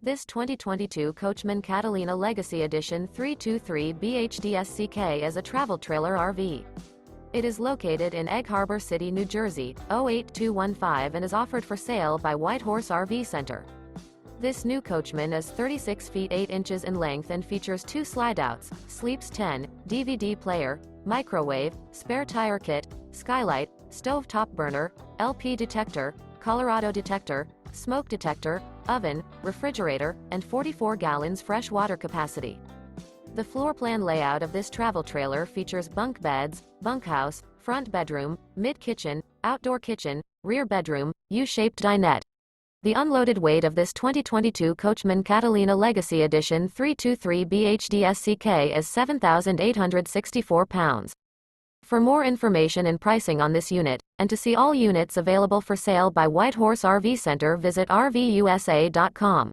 This 2022 Coachmen Catalina Legacy Edition 323 BHDSCK is a travel trailer RV. It is located in Egg Harbor City, New Jersey, 08215 and is offered for sale by White Horse RV Center. This new Coachmen is 36 feet 8 inches in length and features 2 slideouts, sleeps 10, DVD player, microwave, spare tire kit, skylight, stovetop burner, LP detector, Colorado detector, smoke detector, oven, refrigerator, and 44 gallons fresh water capacity. The floor plan layout of this travel trailer features bunk beds, bunkhouse, front bedroom, mid-kitchen, outdoor kitchen, rear bedroom, U-shaped dinette. The unloaded weight of this 2022 Coachmen Catalina Legacy Edition 323 BHDSCK is 7,864 pounds. For more information and pricing on this unit, and to see all units available for sale by White Horse RV Center, visit RVUSA.com.